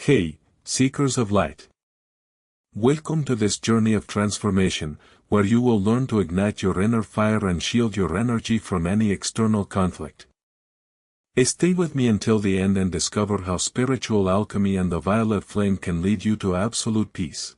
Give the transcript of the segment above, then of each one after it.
Hey, seekers of light. Welcome to this journey of transformation, where you will learn to ignite your inner fire and shield your energy from any external conflict. Stay with me until the end and discover how spiritual alchemy and the violet flame can lead you to absolute peace.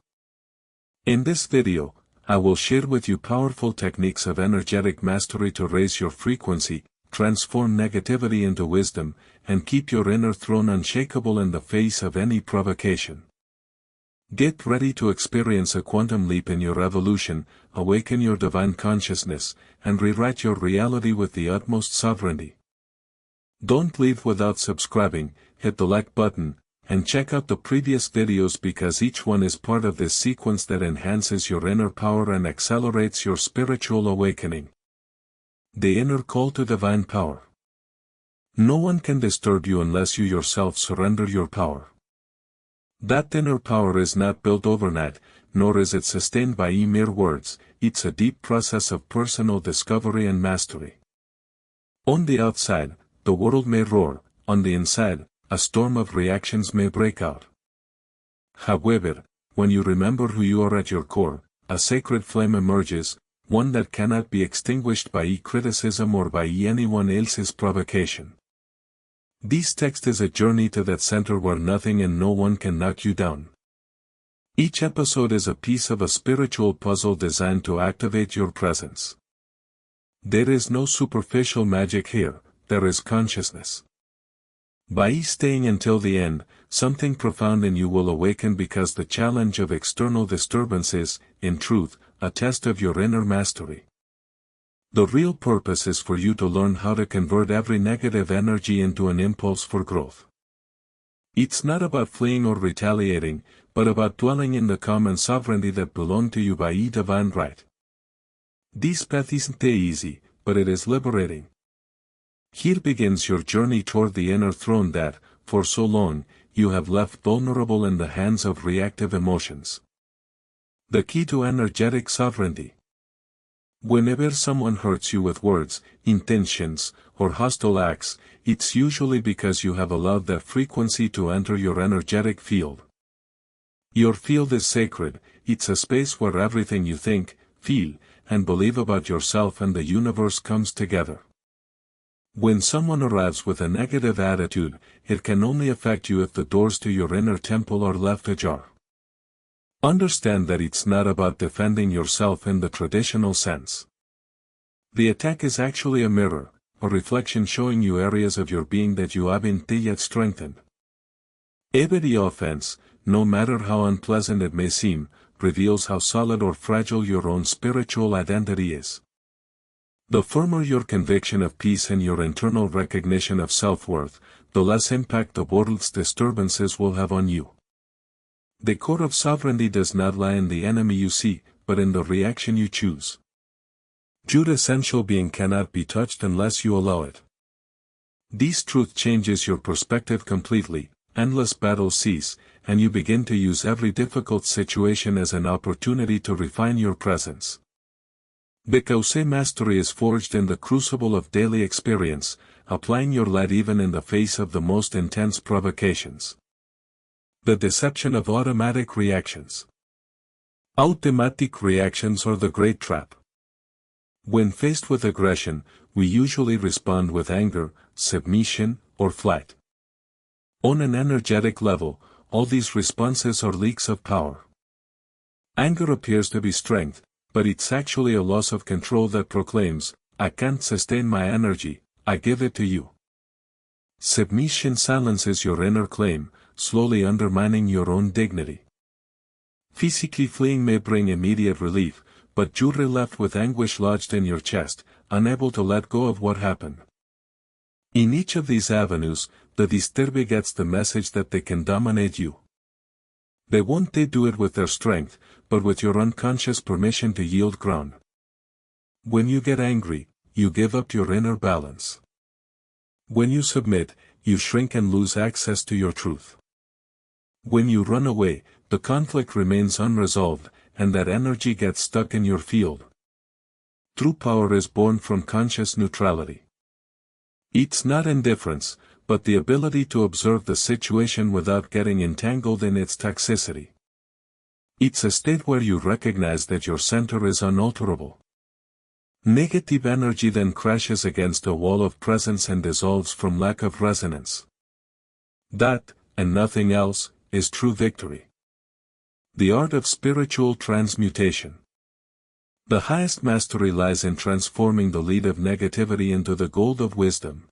In this video, I will share with you powerful techniques of energetic mastery to raise your frequency, transform negativity into wisdom, and keep your inner throne unshakable in the face of any provocation. Get ready to experience a quantum leap in your evolution, awaken your divine consciousness, and rewrite your reality with the utmost sovereignty. Don't leave without subscribing, hit the like button, and check out the previous videos because each one is part of this sequence that enhances your inner power and accelerates your spiritual awakening. The inner call to divine power. No one can disturb you unless you yourself surrender your power. That inner power is not built overnight, nor is it sustained by mere words. It's a deep process of personal discovery and mastery. On the outside, the world may roar; on the inside, a storm of reactions may break out. However, when you remember who you are at your core, a sacred flame emerges, one that cannot be extinguished by criticism or by anyone else's provocation. This text is a journey to that center where nothing and no one can knock you down. Each episode is a piece of a spiritual puzzle designed to activate your presence. There is no superficial magic here, there is consciousness. By staying until the end, something profound in you will awaken because the challenge of external disturbance is, in truth, a test of your inner mastery. The real purpose is for you to learn how to convert every negative energy into an impulse for growth. It's not about fleeing or retaliating, but about dwelling in the calm and sovereignty that belong to you by divine right. This path isn't easy, but it is liberating. Here begins your journey toward the inner throne that, for so long, you have left vulnerable in the hands of reactive emotions. The key to energetic sovereignty. Whenever someone hurts you with words, intentions, or hostile acts, it's usually because you have allowed that frequency to enter your energetic field. Your field is sacred; it's a space where everything you think, feel, and believe about yourself and the universe comes together. When someone arrives with a negative attitude, it can only affect you if the doors to your inner temple are left ajar. Understand that it's not about defending yourself in the traditional sense. The attack is actually a mirror, a reflection showing you areas of your being that you haven't yet strengthened. Every offense, no matter how unpleasant it may seem, reveals how solid or fragile your own spiritual identity is. The firmer your conviction of peace and your internal recognition of self-worth, the less impact the world's disturbances will have on you. The core of sovereignty does not lie in the enemy you see, but in the reaction you choose. Your essential being cannot be touched unless you allow it. This truth changes your perspective completely, endless battles cease, and you begin to use every difficult situation as an opportunity to refine your presence. Because mastery is forged in the crucible of daily experience, applying your light even in the face of the most intense provocations. The deception of automatic reactions. Automatic reactions are the great trap. When faced with aggression, we usually respond with anger, submission, or flight. On an energetic level, all these responses are leaks of power. Anger appears to be strength, but it's actually a loss of control that proclaims, "I can't sustain my energy, I give it to you." Submission silences your inner claim, slowly undermining your own dignity. Physically fleeing may bring immediate relief, but you're left with anguish lodged in your chest, unable to let go of what happened. In each of these avenues, the disturbed gets the message that they can dominate you. They won't do it with their strength, but with your unconscious permission to yield ground. When you get angry, you give up your inner balance. When you submit, you shrink and lose access to your truth. When you run away, the conflict remains unresolved, and that energy gets stuck in your field. True power is born from conscious neutrality. It's not indifference, but the ability to observe the situation without getting entangled in its toxicity. It's a state where you recognize that your center is unalterable. Negative energy then crashes against a wall of presence and dissolves from lack of resonance. That, and nothing else, is true victory. The art of spiritual transmutation. The highest mastery lies in transforming the lead of negativity into the gold of wisdom.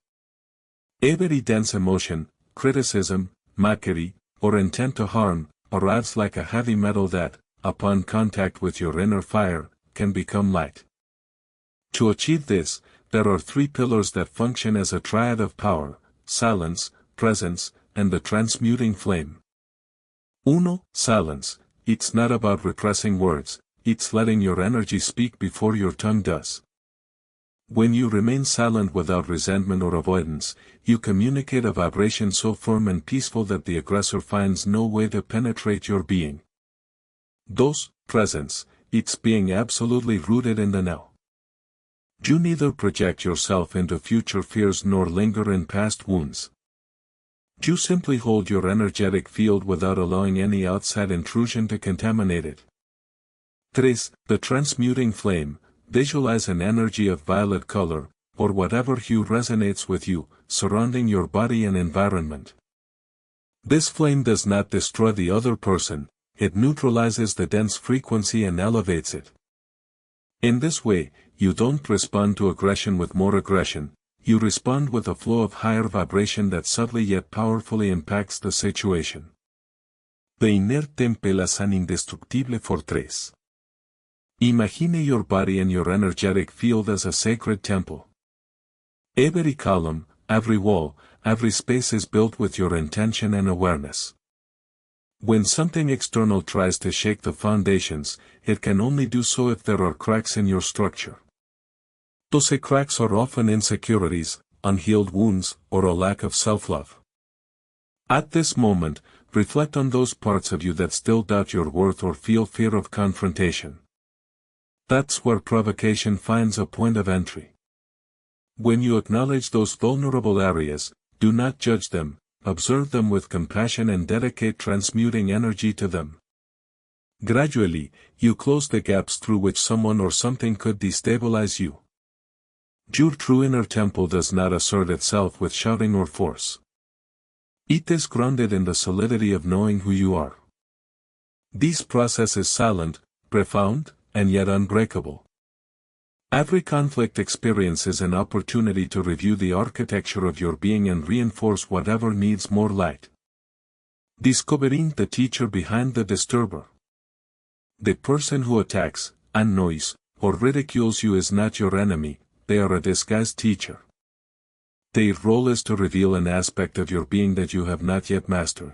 Every dense emotion, criticism, mockery, or intent to harm, arrives like a heavy metal that, upon contact with your inner fire, can become light. To achieve this, there are three pillars that function as a triad of power: silence, presence, and the transmuting flame. 1. Silence. It's not about repressing words, it's letting your energy speak before your tongue does. When you remain silent without resentment or avoidance, you communicate a vibration so firm and peaceful that the aggressor finds no way to penetrate your being. 2. Presence. It's being absolutely rooted in the now. You neither project yourself into future fears nor linger in past wounds. You simply hold your energetic field without allowing any outside intrusion to contaminate it. 3. The transmuting flame. Visualize an energy of violet color, or whatever hue resonates with you, surrounding your body and environment. This flame does not destroy the other person, it neutralizes the dense frequency and elevates it. In this way, you don't respond to aggression with more aggression, you respond with a flow of higher vibration that subtly yet powerfully impacts the situation. The inner temple as an indestructible fortress. Imagine your body and your energetic field as a sacred temple. Every column, every wall, every space is built with your intention and awareness. When something external tries to shake the foundations, it can only do so if there are cracks in your structure. Those cracks are often insecurities, unhealed wounds, or a lack of self-love. At this moment, reflect on those parts of you that still doubt your worth or feel fear of confrontation. That's where provocation finds a point of entry. When you acknowledge those vulnerable areas, do not judge them, observe them with compassion and dedicate transmuting energy to them. Gradually, you close the gaps through which someone or something could destabilize you. Your true inner temple does not assert itself with shouting or force. It is grounded in the solidity of knowing who you are. This process is silent, profound, and yet unbreakable. Every conflict experience is an opportunity to review the architecture of your being and reinforce whatever needs more light. Discovering the teacher behind the disturber. The person who attacks, annoys, or ridicules you is not your enemy, they are a disguised teacher. Their role is to reveal an aspect of your being that you have not yet mastered.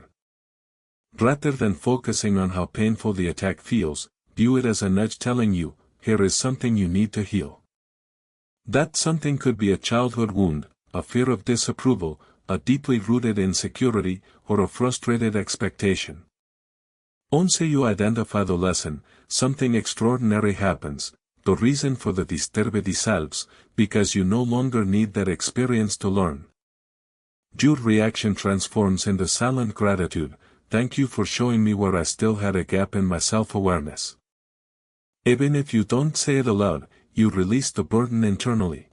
Rather than focusing on how painful the attack feels, view it as a nudge telling you, here is something you need to heal. That something could be a childhood wound, a fear of disapproval, a deeply rooted insecurity, or a frustrated expectation. Once you identify the lesson, something extraordinary happens. The reason for the disturbed dissolves, because you no longer need that experience to learn. Your reaction transforms into silent gratitude. Thank you for showing me where I still had a gap in my self-awareness. Even if you don't say it aloud, you release the burden internally.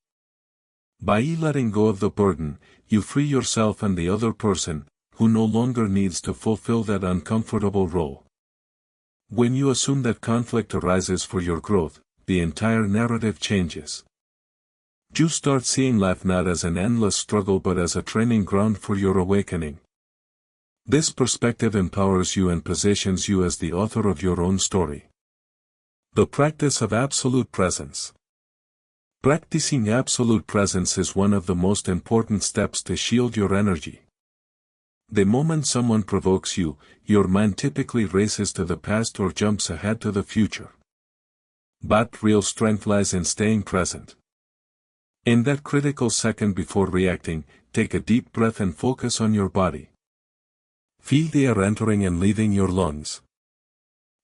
By letting go of the burden, you free yourself and the other person, who no longer needs to fulfill that uncomfortable role. When you assume that conflict arises for your growth, the entire narrative changes. You start seeing life not as an endless struggle but as a training ground for your awakening. This perspective empowers you and positions you as the author of your own story. The practice of absolute presence. Practicing absolute presence is one of the most important steps to shield your energy. The moment someone provokes you, your mind typically races to the past or jumps ahead to the future. But real strength lies in staying present. In that critical second before reacting, take a deep breath and focus on your body. Feel the air entering and leaving your lungs.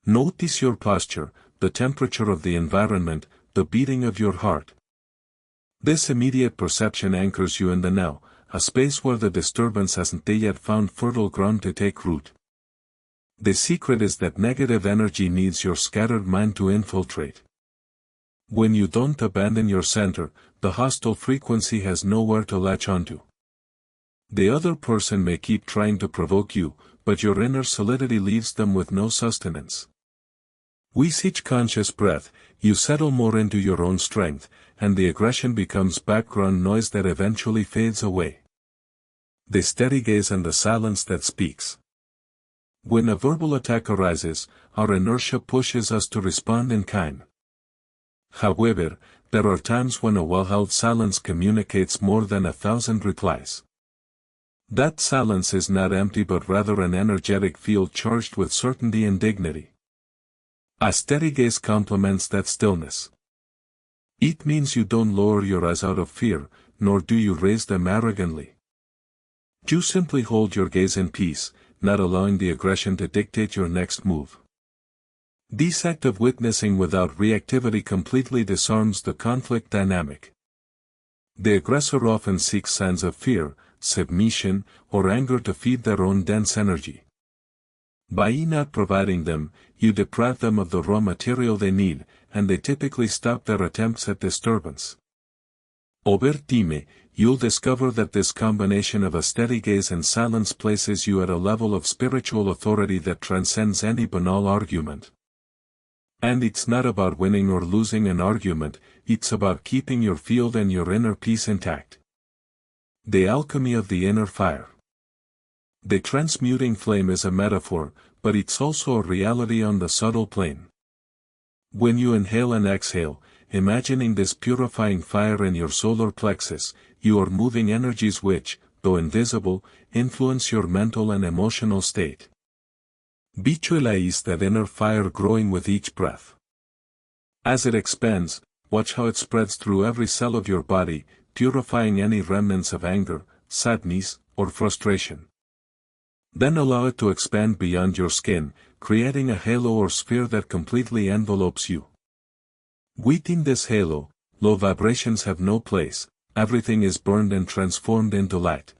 Notice your posture, the temperature of the environment, the beating of your heart. This immediate perception anchors you in the now, a space where the disturbance hasn't yet found fertile ground to take root. The secret is that negative energy needs your scattered mind to infiltrate. When you don't abandon your center, the hostile frequency has nowhere to latch onto. The other person may keep trying to provoke you, but your inner solidity leaves them with no sustenance. With each conscious breath, you settle more into your own strength, and the aggression becomes background noise that eventually fades away. The steady gaze and the silence that speaks. When a verbal attack arises, our inertia pushes us to respond in kind. However, there are times when a well-held silence communicates more than 1,000 replies. That silence is not empty but rather an energetic field charged with certainty and dignity. A steady gaze complements that stillness. It means you don't lower your eyes out of fear, nor do you raise them arrogantly. You simply hold your gaze in peace, not allowing the aggression to dictate your next move. This act of witnessing without reactivity completely disarms the conflict dynamic. The aggressor often seeks signs of fear, submission, or anger to feed their own dense energy. By not providing them, you deprive them of the raw material they need, and they typically stop their attempts at disturbance. Over time, you'll discover that this combination of a steady gaze and silence places you at a level of spiritual authority that transcends any banal argument. And it's not about winning or losing an argument, it's about keeping your field and your inner peace intact. The alchemy of the inner fire. The transmuting flame is a metaphor, but it's also a reality on the subtle plane. When you inhale and exhale, imagining this purifying fire in your solar plexus, you are moving energies which, though invisible, influence your mental and emotional state. Visualize that inner fire growing with each breath. As it expands, watch how it spreads through every cell of your body, purifying any remnants of anger, sadness, or frustration. Then allow it to expand beyond your skin, creating a halo or sphere that completely envelopes you. Within this halo, low vibrations have no place, everything is burned and transformed into light.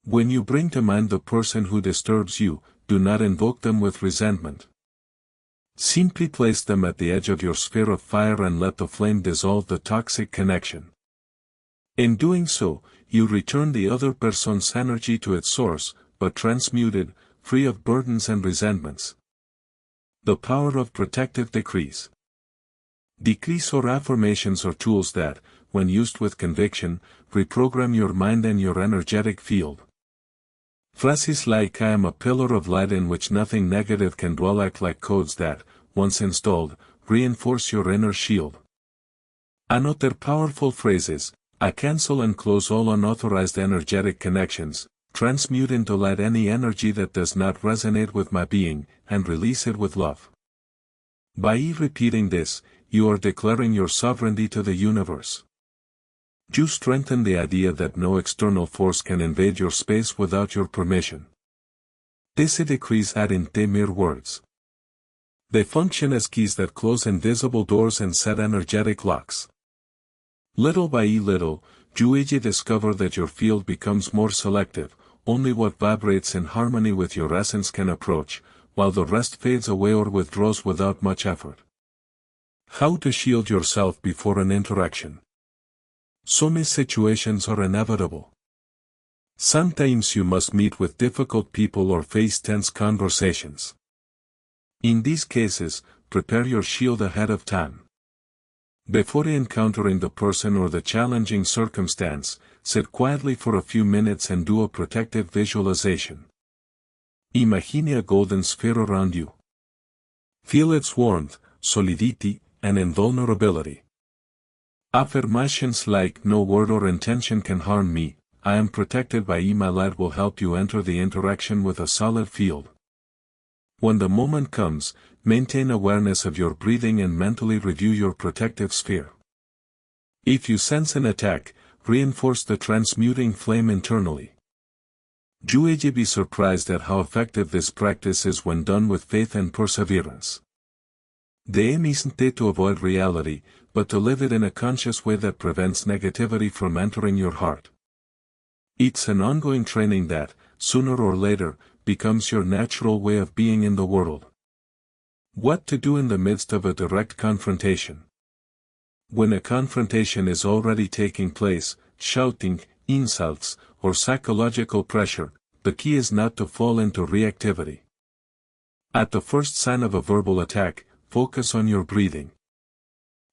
When you bring to mind the person who disturbs you, do not invoke them with resentment. Simply place them at the edge of your sphere of fire and let the flame dissolve the toxic connection. In doing so, you return the other person's energy to its source, but transmuted, free of burdens and resentments. The power of protective decrees. Decrees or affirmations are tools that, when used with conviction, reprogram your mind and your energetic field. Phrases like "I am a pillar of light in which nothing negative can dwell" act like codes that, once installed, reinforce your inner shield. Another powerful phrase is, "I cancel and close all unauthorized energetic connections, transmute into light any energy that does not resonate with my being, and release it with love." By repeating this, you are declaring your sovereignty to the universe. You strengthen the idea that no external force can invade your space without your permission. These decrees aren't mere words. They function as keys that close invisible doors and set energetic locks. Little by little, you discover that your field becomes more selective, only what vibrates in harmony with your essence can approach, while the rest fades away or withdraws without much effort. How to shield yourself before an interaction. Some situations are inevitable. Sometimes you must meet with difficult people or face tense conversations. In these cases, prepare your shield ahead of time. Before encountering the person or the challenging circumstance, sit quietly for a few minutes and do a protective visualization. Imagine a golden sphere around you. Feel its warmth, solidity, and invulnerability. Affirmations like "No word or intention can harm me, I am protected by my light" will help you enter the interaction with a solid field. When the moment comes, maintain awareness of your breathing and mentally review your protective sphere. If you sense an attack, reinforce the transmuting flame internally. You will be surprised at how effective this practice is when done with faith and perseverance. The aim isn't to avoid reality, but to live it in a conscious way that prevents negativity from entering your heart. It's an ongoing training that, sooner or later, becomes your natural way of being in the world. What to do in the midst of a direct confrontation. When a confrontation is already taking place, shouting, insults, or psychological pressure, the key is not to fall into reactivity. At the first sign of a verbal attack, focus on your breathing.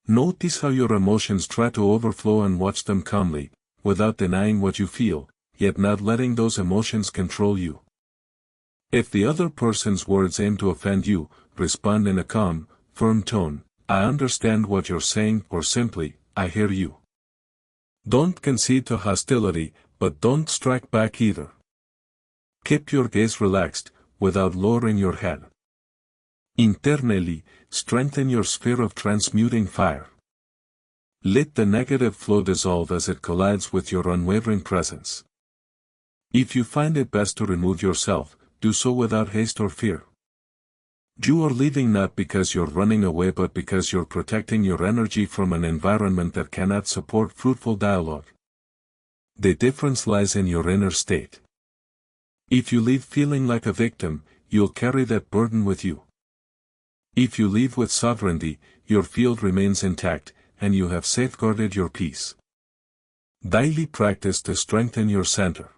Notice how your emotions try to overflow and watch them calmly, without denying what you feel, yet not letting those emotions control you. If the other person's words aim to offend you, respond in a calm, firm tone, "I understand what you're saying," or simply, "I hear you." Don't concede to hostility, but don't strike back either. Keep your gaze relaxed, without lowering your head. Internally, strengthen your sphere of transmuting fire. Let the negative flow dissolve as it collides with your unwavering presence. If you find it best to remove yourself, do so without haste or fear. You are leaving not because you're running away but because you're protecting your energy from an environment that cannot support fruitful dialogue. The difference lies in your inner state. If you leave feeling like a victim, you'll carry that burden with you. If you leave with sovereignty, your field remains intact, and you have safeguarded your peace. Daily practice to strengthen your center.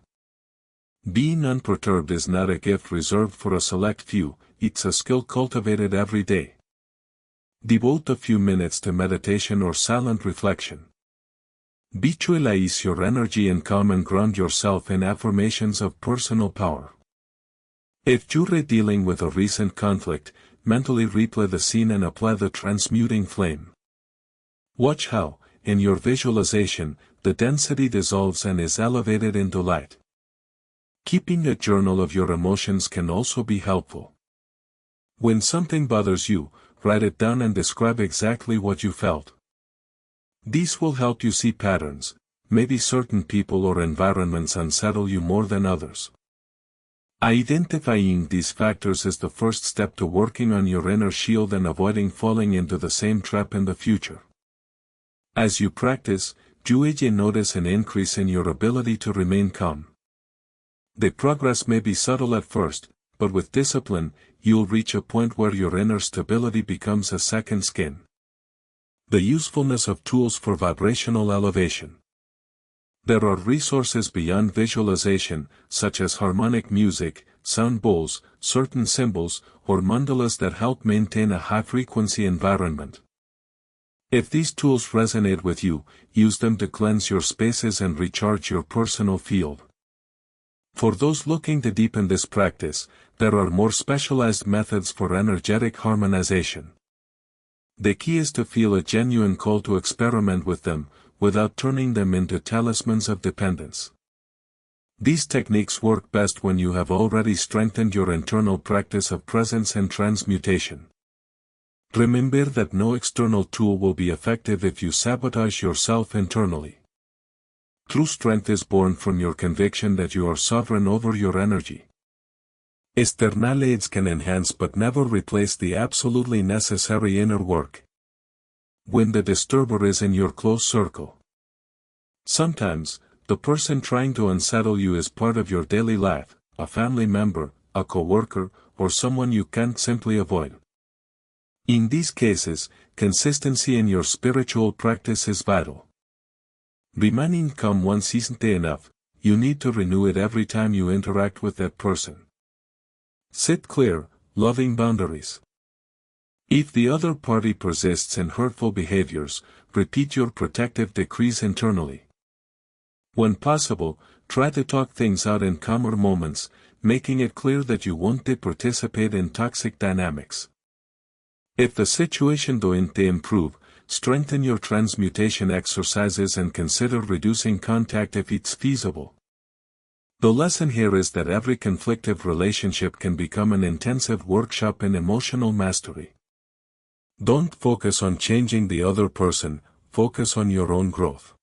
Being unperturbed is not a gift reserved for a select few, it's a skill cultivated every day. Devote a few minutes to meditation or silent reflection. Visualize your energy and calm and ground yourself in affirmations of personal power. If you're dealing with a recent conflict, mentally replay the scene and apply the transmuting flame. Watch how, in your visualization, the density dissolves and is elevated into light. Keeping a journal of your emotions can also be helpful. When something bothers you, write it down and describe exactly what you felt. These will help you see patterns. Maybe certain people or environments unsettle you more than others. Identifying these factors is the first step to working on your inner shield and avoiding falling into the same trap in the future. As you practice, you will notice an increase in your ability to remain calm. The progress may be subtle at first, but with discipline, you'll reach a point where your inner stability becomes a second skin. The usefulness of tools for vibrational elevation. There are resources beyond visualization, such as harmonic music, sound bowls, certain symbols, or mandalas that help maintain a high-frequency environment. If these tools resonate with you, use them to cleanse your spaces and recharge your personal field. For those looking to deepen this practice, there are more specialized methods for energetic harmonization. The key is to feel a genuine call to experiment with them, without turning them into talismans of dependence. These techniques work best when you have already strengthened your internal practice of presence and transmutation. Remember that no external tool will be effective if you sabotage yourself internally. True strength is born from your conviction that you are sovereign over your energy. External aids can enhance but never replace the absolutely necessary inner work. When the disturber is in your close circle. Sometimes, the person trying to unsettle you is part of your daily life, a family member, a coworker, or someone you can't simply avoid. In these cases, consistency in your spiritual practice is vital. Remaining calm once isn't enough, you need to renew it every time you interact with that person. Set clear, loving boundaries. If the other party persists in hurtful behaviors, repeat your protective decrees internally. When possible, try to talk things out in calmer moments, making it clear that you won't participate in toxic dynamics. If the situation doesn't improve, strengthen your transmutation exercises and consider reducing contact if it's feasible. The lesson here is that every conflictive relationship can become an intensive workshop in emotional mastery. Don't focus on changing the other person, focus on your own growth.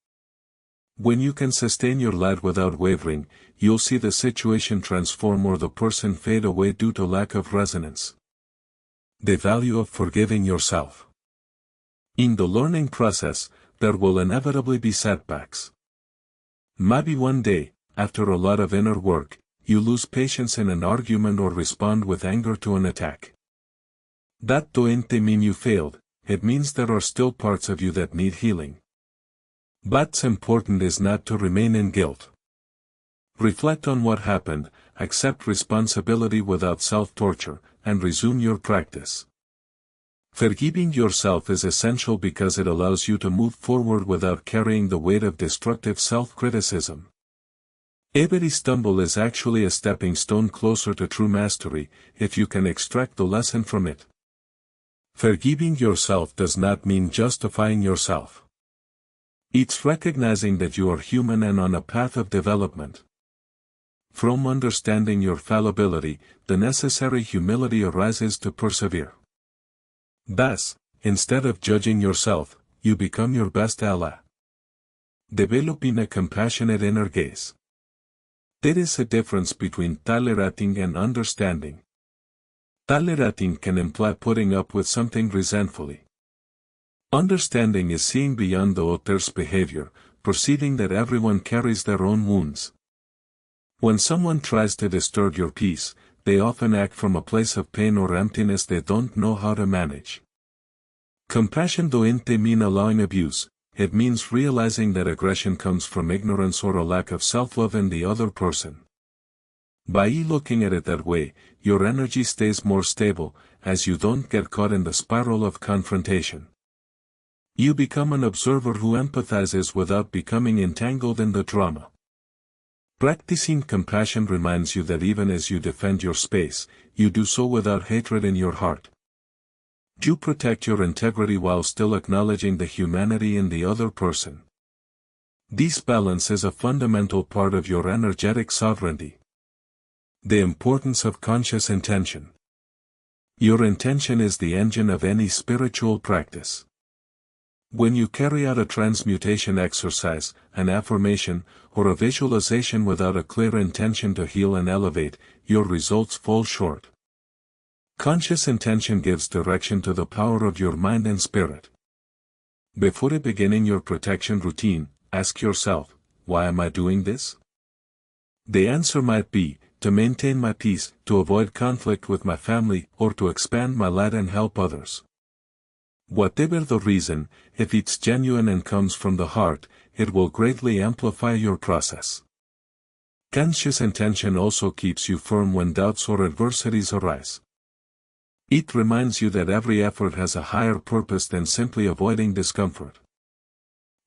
When you can sustain your light without wavering, you'll see the situation transform or the person fade away due to lack of resonance. The value of forgiving yourself. In the learning process, there will inevitably be setbacks. Maybe one day, after a lot of inner work, you lose patience in an argument or respond with anger to an attack. That doesn't mean you failed, it means there are still parts of you that need healing. What's important is not to remain in guilt. Reflect on what happened, accept responsibility without self-torture, and resume your practice. Forgiving yourself is essential because it allows you to move forward without carrying the weight of destructive self-criticism. Every stumble is actually a stepping stone closer to true mastery, if you can extract the lesson from it. Forgiving yourself does not mean justifying yourself. It's recognizing that you are human and on a path of development. From understanding your fallibility, the necessary humility arises to persevere. Thus, instead of judging yourself, you become your best ally. Developing a compassionate inner gaze. There is a difference between tolerating and understanding. Tolerating can imply putting up with something resentfully. Understanding is seeing beyond the other's behavior, perceiving that everyone carries their own wounds. When someone tries to disturb your peace, they often act from a place of pain or emptiness they don't know how to manage. Compassion doesn't mean allowing abuse, it means realizing that aggression comes from ignorance or a lack of self-love in the other person. By looking at it that way, your energy stays more stable, as you don't get caught in the spiral of confrontation. You become an observer who empathizes without becoming entangled in the drama. Practicing compassion reminds you that even as you defend your space, you do so without hatred in your heart. You protect your integrity while still acknowledging the humanity in the other person. This balance is a fundamental part of your energetic sovereignty. The importance of conscious intention. Your intention is the engine of any spiritual practice. When you carry out a transmutation exercise, an affirmation, or a visualization without a clear intention to heal and elevate, your results fall short. Conscious intention gives direction to the power of your mind and spirit. Before beginning your protection routine, ask yourself, why am I doing this? The answer might be, to maintain my peace, to avoid conflict with my family, or to expand my light and help others. Whatever the reason, if it's genuine and comes from the heart, it will greatly amplify your process. Conscious intention also keeps you firm when doubts or adversities arise. It reminds you that every effort has a higher purpose than simply avoiding discomfort.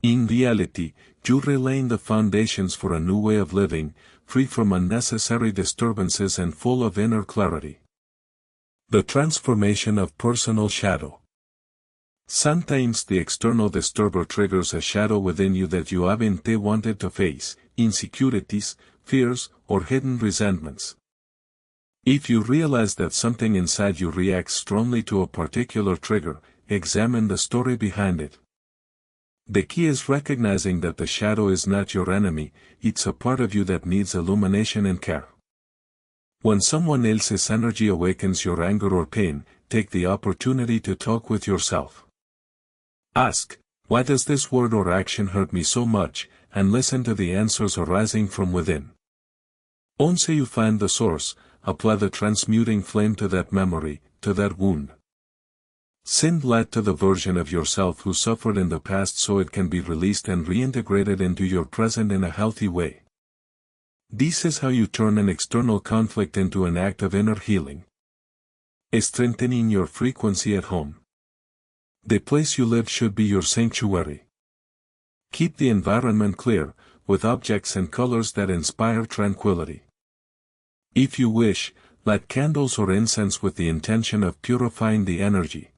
In reality, you're laying the foundations for a new way of living, free from unnecessary disturbances and full of inner clarity. The transformation of personal shadow. Sometimes the external disturber triggers a shadow within you that you haven't wanted to face, insecurities, fears, or hidden resentments. If you realize that something inside you reacts strongly to a particular trigger, examine the story behind it. The key is recognizing that the shadow is not your enemy, it's a part of you that needs illumination and care. When someone else's energy awakens your anger or pain, take the opportunity to talk with yourself. Ask, why does this word or action hurt me so much, and listen to the answers arising from within. Once you find the source, apply the transmuting flame to that memory, to that wound. Send light to the version of yourself who suffered in the past so it can be released and reintegrated into your present in a healthy way. This is how you turn an external conflict into an act of inner healing. Strengthening your frequency at home. The place you live should be your sanctuary. Keep the environment clear, with objects and colors that inspire tranquility. If you wish, light candles or incense with the intention of purifying the energy.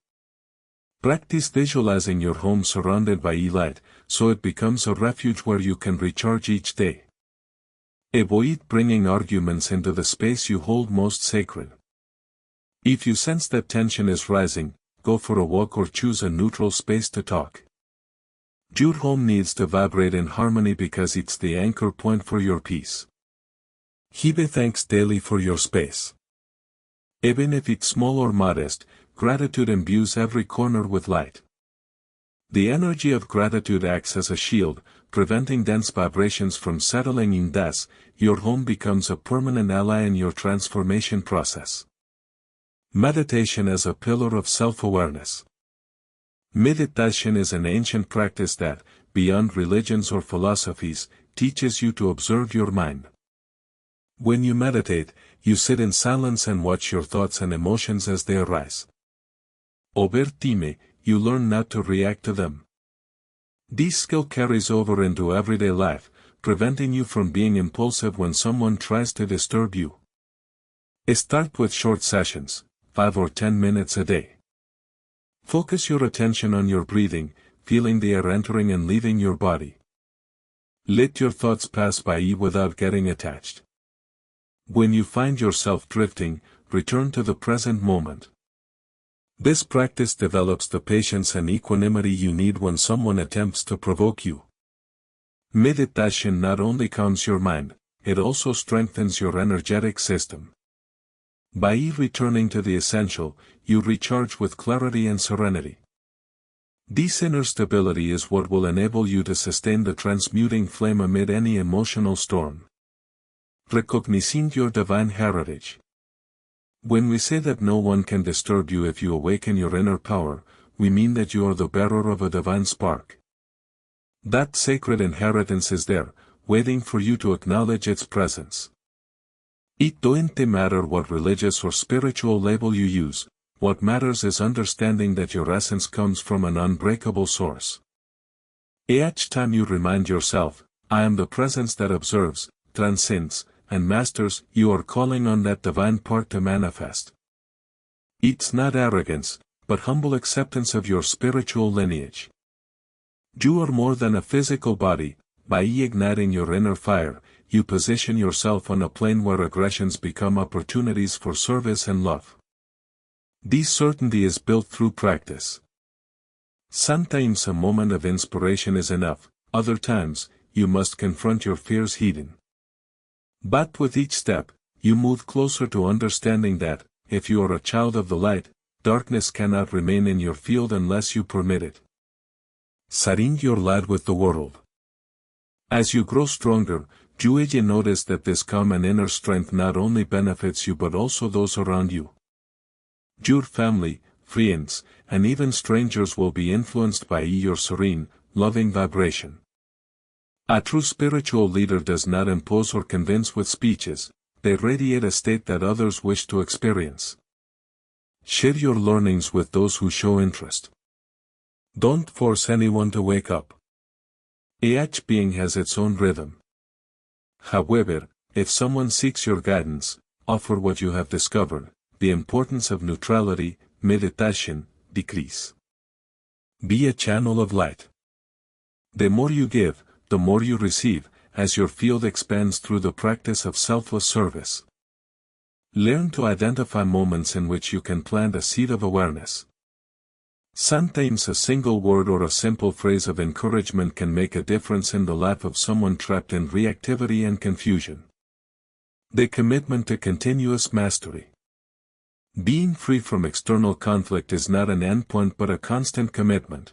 Practice visualizing your home surrounded by light, so it becomes a refuge where you can recharge each day. Avoid bringing arguments into the space you hold most sacred. If you sense that tension is rising, go for a walk or choose a neutral space to talk. Your home needs to vibrate in harmony because it's the anchor point for your peace. Give thanks daily for your space. Even if it's small or modest, gratitude imbues every corner with light. The energy of gratitude acts as a shield, preventing dense vibrations from settling in. Thus, your home becomes a permanent ally in your transformation process. Meditation as a pillar of self-awareness. Meditation is an ancient practice that, beyond religions or philosophies, teaches you to observe your mind. When you meditate, you sit in silence and watch your thoughts and emotions as they arise. Over time, you learn not to react to them. This skill carries over into everyday life, preventing you from being impulsive when someone tries to disturb you. Start with short sessions, 5 or 10 minutes a day. Focus your attention on your breathing, feeling the air entering and leaving your body. Let your thoughts pass by you without getting attached. When you find yourself drifting, return to the present moment. This practice develops the patience and equanimity you need when someone attempts to provoke you. Meditation not only calms your mind, it also strengthens your energetic system. By returning to the essential, you recharge with clarity and serenity. This inner stability is what will enable you to sustain the transmuting flame amid any emotional storm. Recognizing your divine heritage. When we say that no one can disturb you if you awaken your inner power, we mean that you are the bearer of a divine spark. That sacred inheritance is there, waiting for you to acknowledge its presence. It doesn't matter what religious or spiritual label you use, what matters is understanding that your essence comes from an unbreakable source. Each time you remind yourself, I am the presence that observes, transcends, and masters, you are calling on that divine part to manifest. It's not arrogance, but humble acceptance of your spiritual lineage. You are more than a physical body. By igniting your inner fire, you position yourself on a plane where aggressions become opportunities for service and love. This certainty is built through practice. Sometimes a moment of inspiration is enough, other times, you must confront your fears head-on. But with each step, you move closer to understanding that, if you are a child of the light, darkness cannot remain in your field unless you permit it. Sharing your light with the world. As you grow stronger, you notice that this calm and inner strength not only benefits you but also those around you. Your family, friends, and even strangers will be influenced by your serene, loving vibration. A true spiritual leader does not impose or convince with speeches, they radiate a state that others wish to experience. Share your learnings with those who show interest. Don't force anyone to wake up. Each being has its own rhythm. However, if someone seeks your guidance, offer what you have discovered. The importance of neutrality, meditation, decrease. Be a channel of light. The more you give, the more you receive, as your field expands through the practice of selfless service. Learn to identify moments in which you can plant a seed of awareness. Sometimes a single word or a simple phrase of encouragement can make a difference in the life of someone trapped in reactivity and confusion. The commitment to continuous mastery. Being free from external conflict is not an endpoint but a constant commitment.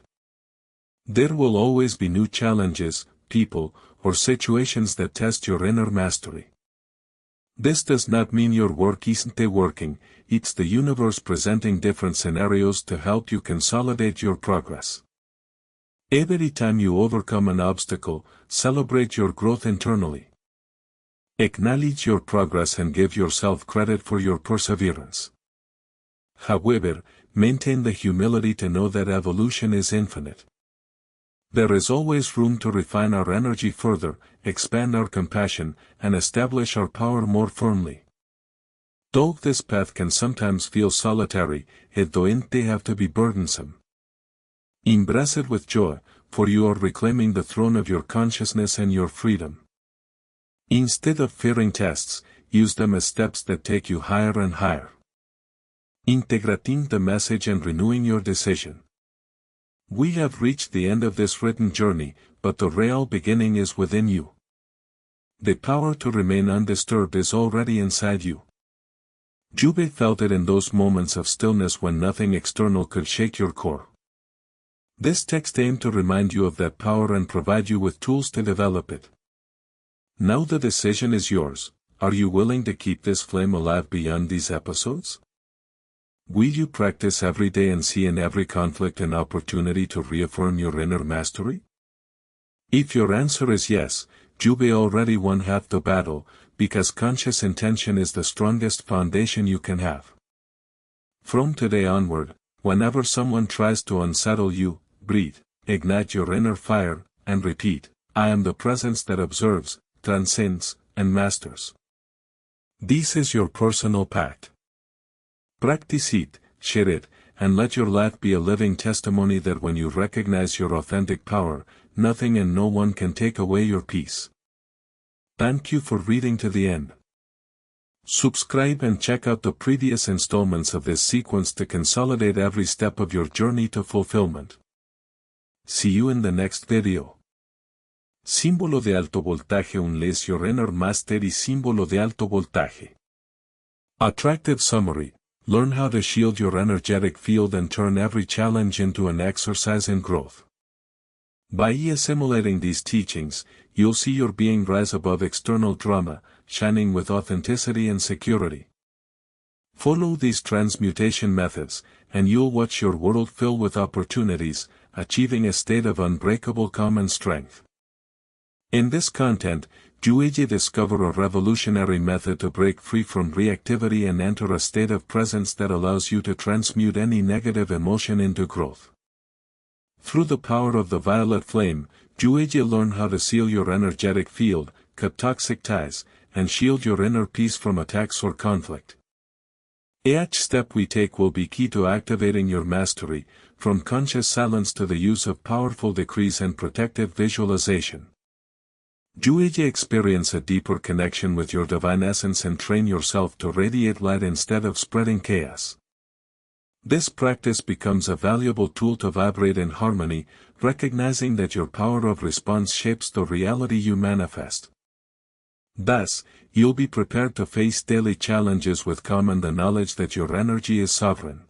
There will always be new challenges, people, or situations that test your inner mastery. This does not mean your work isn't working, it's the universe presenting different scenarios to help you consolidate your progress. Every time you overcome an obstacle, celebrate your growth internally. Acknowledge your progress and give yourself credit for your perseverance. However, maintain the humility to know that evolution is infinite. There is always room to refine our energy further, expand our compassion, and establish our power more firmly. Though this path can sometimes feel solitary, it doesn't have to be burdensome. Embrace it with joy, for you are reclaiming the throne of your consciousness and your freedom. Instead of fearing tests, use them as steps that take you higher and higher. Integrating the message and renewing your decision. We have reached the end of this written journey, but the real beginning is within you. The power to remain undisturbed is already inside you. Jube felt it in those moments of stillness when nothing external could shake your core. This text aimed to remind you of that power and provide you with tools to develop it. Now the decision is yours. Are you willing to keep this flame alive beyond these episodes? Will you practice every day and see in every conflict an opportunity to reaffirm your inner mastery? If your answer is yes, you've already won half the battle, because conscious intention is the strongest foundation you can have. From today onward, whenever someone tries to unsettle you, breathe, ignite your inner fire, and repeat, I am the presence that observes, transcends, and masters. This is your personal pact. Practice it, share it, and let your life be a living testimony that when you recognize your authentic power, nothing and no one can take away your peace. Thank you for reading to the end. Subscribe and check out the previous installments of this sequence to consolidate every step of your journey to fulfillment. See you in the next video. Símbolo de alto voltaje. Unleash your inner mastery. Símbolo de alto voltaje. Attractive summary. Learn how to shield your energetic field and turn every challenge into an exercise in growth. By assimilating these teachings, you'll see your being rise above external drama, shining with authenticity and security. Follow these transmutation methods, and you'll watch your world fill with opportunities, achieving a state of unbreakable calm and strength. In this content, you will discover a revolutionary method to break free from reactivity and enter a state of presence that allows you to transmute any negative emotion into growth. Through the power of the violet flame, you will learn how to seal your energetic field, cut toxic ties, and shield your inner peace from attacks or conflict. Each step we take will be key to activating your mastery, from conscious silence to the use of powerful decrees and protective visualization. You will experience a deeper connection with your divine essence and train yourself to radiate light instead of spreading chaos. This practice becomes a valuable tool to vibrate in harmony, recognizing that your power of response shapes the reality you manifest. Thus, you'll be prepared to face daily challenges with calm and the knowledge that your energy is sovereign.